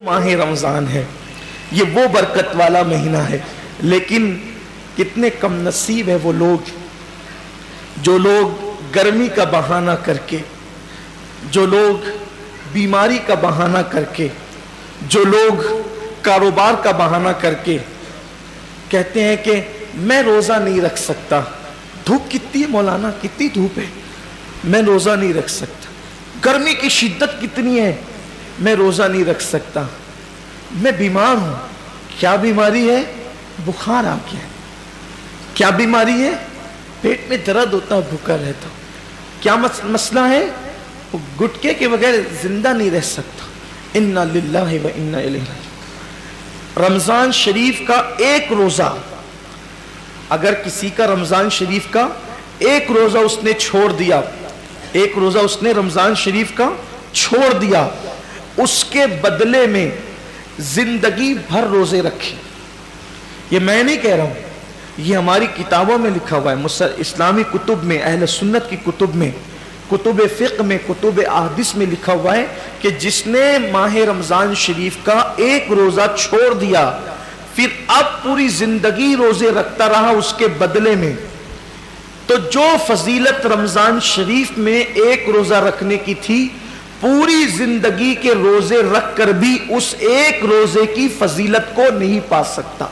माह रमज़ान है, ये वो बरकत वाला महीना है। लेकिन कितने कम नसीब है वो लोग जो लोग गर्मी का बहाना करके, जो लोग बीमारी का बहाना करके, जो लोग कारोबार का बहाना करके कहते हैं कि मैं रोज़ा नहीं रख सकता। धूप कितनी है मौलाना, कितनी धूप है, मैं रोज़ा नहीं रख सकता। गर्मी की शिद्दत कितनी है, मैं रोज़ा नहीं रख सकता। मैं बीमार हूँ। क्या बीमारी है? बुखार आ गया। क्या बीमारी है? पेट में दर्द होता, भूखा रहता। क्या मसला है? वो गुटके के बगैर जिंदा नहीं रह सकता। इन्ना लिल्लाहि व इन्ना इलैहि राजिऊन। रमज़ान शरीफ का एक रोज़ा, अगर किसी का रमज़ान शरीफ का एक रोज़ा उसने छोड़ दिया, एक रोज़ा उसने रमज़ान शरीफ का छोड़ दिया, उसके बदले में जिंदगी भर रोज़े रखे। ये मैं नहीं कह रहा हूँ, ये हमारी किताबों में लिखा हुआ है, इस्लामी कुतुब में, अहले सुन्नत की कुतुब में, कुतुब फ़िक़्ह में, कुतुब अहदीस में लिखा हुआ है कि जिसने माह रमज़ान शरीफ का एक रोज़ा छोड़ दिया, फिर अब पूरी जिंदगी रोज़े रखता रहा उसके बदले में, तो जो फजीलत रमज़ान शरीफ में एक रोज़ा रखने की थी, पूरी जिंदगी के रोज़े रख कर भी उस एक रोज़े की फजीलत को नहीं पा सकता।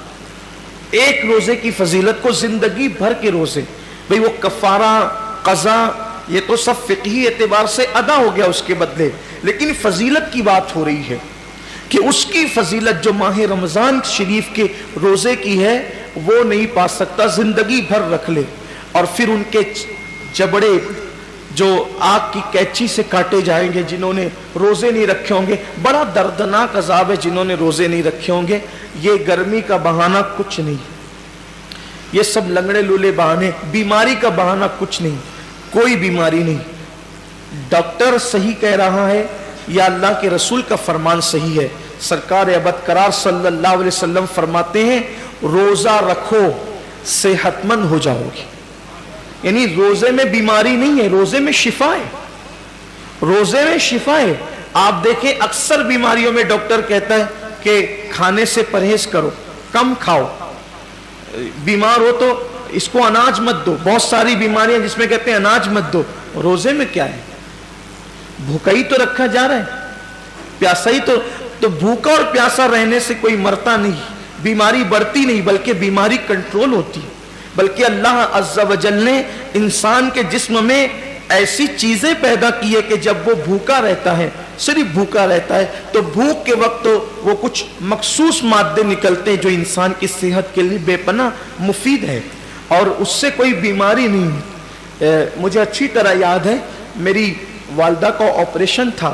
एक रोज़े की फजीलत को जिंदगी भर के रोज़े, भाई वो कफ़ारा, क़ज़ा, ये तो सब फ़िक़ही एतबार से अदा हो गया उसके बदले, लेकिन फजीलत की बात हो रही है कि उसकी फजीलत जो माह रमज़ान शरीफ के रोज़े की है वो नहीं पा सकता, जिंदगी भर रख ले। और फिर उनके जबड़े जो आग की कैंची से काटे जाएंगे जिन्होंने रोज़े नहीं रखे होंगे। बड़ा दर्दनाक अज़ाब है जिन्होंने रोज़े नहीं रखे होंगे। ये गर्मी का बहाना कुछ नहीं, ये सब लंगड़े लूले बहाने, बीमारी का बहाना कुछ नहीं, कोई बीमारी नहीं। डॉक्टर सही कह रहा है या अल्लाह के रसूल का फरमान सही है। सरकार अबदकरार सल्लल्लाहु अलैहि वसल्लम फरमाते हैं, रोज़ा रखो सेहतमंद हो जाओगे। यानी रोज़े में बीमारी नहीं है, रोज़े में शिफा है, रोज़े में शिफा है। आप देखें अक्सर बीमारियों में डॉक्टर कहता है कि खाने से परहेज करो, कम खाओ, बीमार हो तो इसको अनाज मत दो। बहुत सारी बीमारियां जिसमें कहते हैं अनाज मत दो। रोज़े में क्या है? भूखा ही तो रखा जा रहा है, प्यासा ही तो भूखा और प्यासा रहने से कोई मरता नहीं, बीमारी बढ़ती नहीं, बल्कि बीमारी कंट्रोल होती है। बल्कि अल्लाह अज़्ज़ा वजल ने इंसान के जिस्म में ऐसी चीजें पैदा की है कि जब वो भूखा रहता है, सिर्फ भूखा रहता है, तो भूख के वक्त तो वो कुछ मखसूस मादे निकलते हैं जो इंसान की सेहत के लिए बेपनाह मुफीद है और उससे कोई बीमारी नहीं। मुझे अच्छी तरह याद है, मेरी वालदा का ऑपरेशन था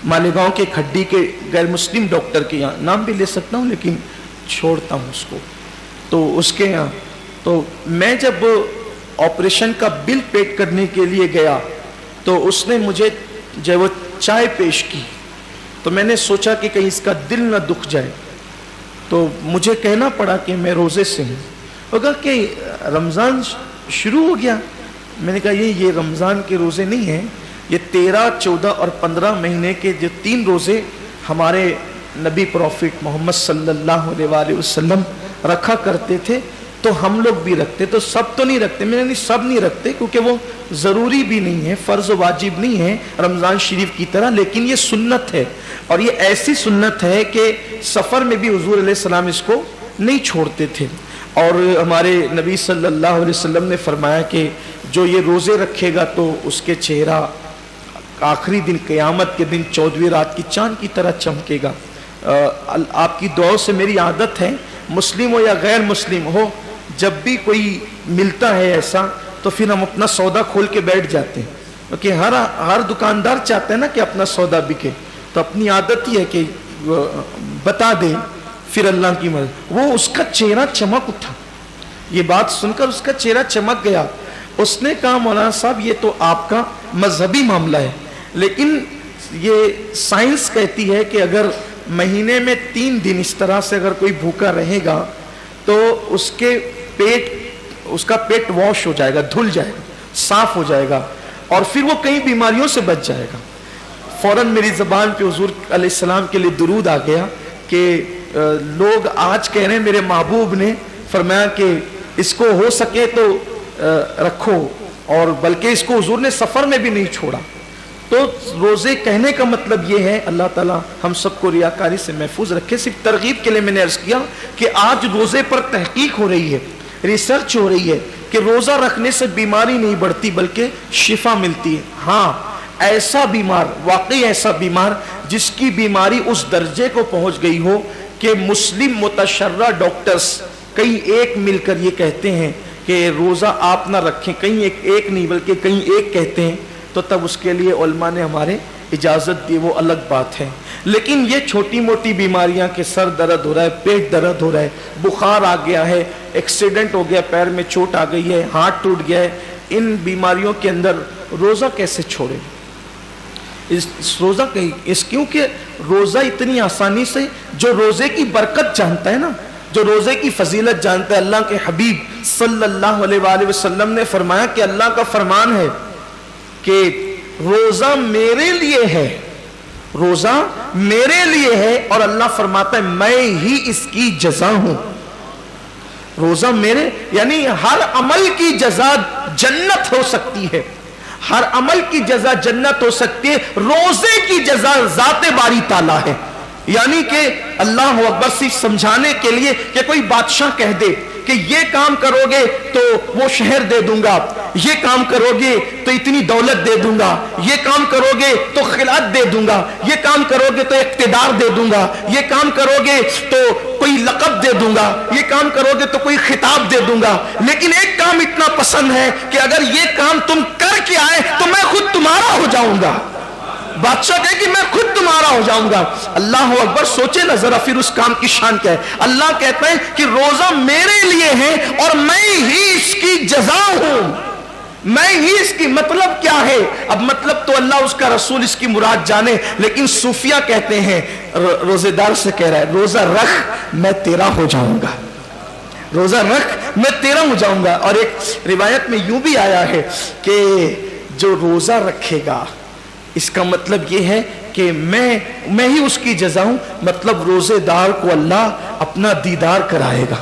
मालेगांव के खड्डी के गैर मुस्लिम डॉक्टर के यहाँ, नाम भी ले सकता हूँ लेकिन छोड़ता हूँ उसको, तो उसके यहाँ। तो मैं जब ऑपरेशन का बिल पेड करने के लिए गया तो उसने मुझे जब वो चाय पेश की तो मैंने सोचा कि कहीं इसका दिल न दुख जाए, तो मुझे कहना पड़ा कि मैं रोज़े से हूँ। वो कहा कि रमज़ान शुरू हो गया। मैंने कहा ये रमज़ान के रोज़े नहीं हैं, ये 13, 14 और 15 महीने के जो 3 रोज़े हमारे नबी प्रॉफिट मोहम्मद सल्लल्लाहु अलैहि वसल्लम रखा करते थे, तो हम लोग भी रखते। तो सब तो नहीं रखते, मैंने नहीं सब नहीं रखते क्योंकि वो ज़रूरी भी नहीं है, फ़र्ज़ वाजिब नहीं है रमज़ान शरीफ की तरह, लेकिन ये सुन्नत है। और ये ऐसी सुन्नत है कि सफ़र में भी हुज़ूर अलैहिस्सलाम इसको नहीं छोड़ते थे। और हमारे नबी सल्लल्लाहु अलैहि वसल्लम ने फरमाया कि जो ये रोज़े रखेगा तो उसके चेहरा आखिरी दिन क़यामत के दिन 14वीं रात की चाँद की तरह चमकेगा। आपकी दुआओं से मेरी आदत है, मुस्लिम हो या गैर मुस्लिम हो, जब भी कोई मिलता है ऐसा तो फिर हम अपना सौदा खोल के बैठ जाते हैं, क्योंकि हर दुकानदार चाहते हैं ना कि अपना सौदा बिके। तो अपनी आदत ही है कि बता दे, फिर अल्लाह की मदद। वो उसका चेहरा चमक उठा, ये बात सुनकर उसका चेहरा चमक गया। उसने कहा मौलाना साहब ये तो आपका मजहबी मामला है, लेकिन ये साइंस कहती है कि अगर महीने में 3 दिन इस तरह से अगर कोई भूखा रहेगा तो उसका पेट वॉश हो जाएगा, धुल जाएगा, साफ हो जाएगा और फिर वो कई बीमारियों से बच जाएगा। फौरन मेरी ज़बान पे हुज़ूर अलैहिस्सलाम के लिए दुरूद आ गया کہ لوگ آج کہہ رہے ہیں میرے محبوب نے فرمایا کہ اس کو ہو سکے تو رکھو، اور بلکہ اس کو حضور نے سفر میں بھی نہیں چھوڑا۔ تو روزے کہنے کا مطلب یہ ہے، اللہ تعالیٰ ہم سب کو ریاکاری سے محفوظ رکھے۔ صرف ترغیب کے لیے میں نے عرض کیا کہ آج روزے پر تحقیق ہو رہی ہے، ریسرچ ہو رہی ہے کہ روزہ رکھنے سے بیماری نہیں بڑھتی بلکہ شفا ملتی ہے۔ ہاں، ایسا بیمار، واقعی ایسا بیمار جس کی بیماری اس درجے کو پہنچ گئی ہو کہ مسلم متشرع ڈاکٹرز کئی ایک مل کر یہ کہتے ہیں کہ روزہ آپ نہ رکھیں، کہیں ایک نہیں بلکہ کہیں ایک کہتے ہیں، تو تب اس کے لیے علماء نے ہمارے اجازت دی، وہ الگ بات ہے۔ لیکن یہ چھوٹی موٹی بیماریاں کہ سر درد ہو رہا ہے، پیٹ درد ہو رہا ہے، بخار آ گیا ہے، ایکسیڈنٹ ہو گیا، پیر میں چوٹ آ گئی ہے، ہاتھ ٹوٹ گیا ہے، ان بیماریوں کے اندر روزہ کیسے چھوڑیں؟ روزہ کیونکہ روزہ اتنی آسانی سے، جو روزے کی برکت جانتا ہے نا، جو روزے کی فضیلت جانتا ہے، اللہ کے حبیب صلی اللہ علیہ وآلہ وسلم نے فرمایا کہ اللہ کا فرمان ہے کہ روزہ میرے لیے ہے، روزہ میرے لیے ہے، اور اللہ فرماتا ہے میں ہی اس کی جزا ہوں۔ روزہ میرے، یعنی ہر عمل کی جزا جنت ہو سکتی ہے، ہر عمل کی جزا جنت ہو سکتی ہے، روزے کی جزا ذات باری تعالیٰ ہے۔ یعنی کہ اللہ اکبر، صرف سمجھانے کے لیے کہ کوئی بادشاہ کہہ دے کہ یہ کام کرو گے تو وہ شہر دے دوں گا، یہ کام کرو گے تو اتنی دولت دے دوں گا، یہ کام کرو گے تو خلعت دے دوں گا، یہ کام کرو گے تو اقتدار دے دوں گا، یہ کام کرو گے تو کوئی لقب دے دوں گا، یہ کام کرو گے تو کوئی خطاب دے دوں گا، لیکن ایک کام اتنا پسند ہے کہ اگر یہ کام تم کر کے آئے تو میں خود تمہارا ہو جاؤں گا۔ بادشاہ کہے کہ میں خود تمہارا ہو جاؤں گا۔ اللہ اکبر، سوچے نا ذرا پھر اس کام کی شان کیا ہے۔ اللہ کہتا ہے کہ روزہ میرے لیے ہے اور میں ہی اس کی جزا ہوں، میں ہی اس کی، مطلب کیا ہے؟ اب مطلب تو اللہ اس کا رسول اس کی مراد جانے، لیکن صوفیہ کہتے ہیں، روزے دار سے کہہ رہا ہے روزہ رکھ میں تیرا ہو جاؤں گا، روزہ رکھ میں تیرا ہو جاؤں گا۔ اور ایک روایت میں یوں بھی آیا ہے کہ جو روزہ رکھے گا، اس کا مطلب یہ ہے کہ میں ہی اس کی جزا ہوں، مطلب روزے دار کو اللہ اپنا دیدار کرائے گا۔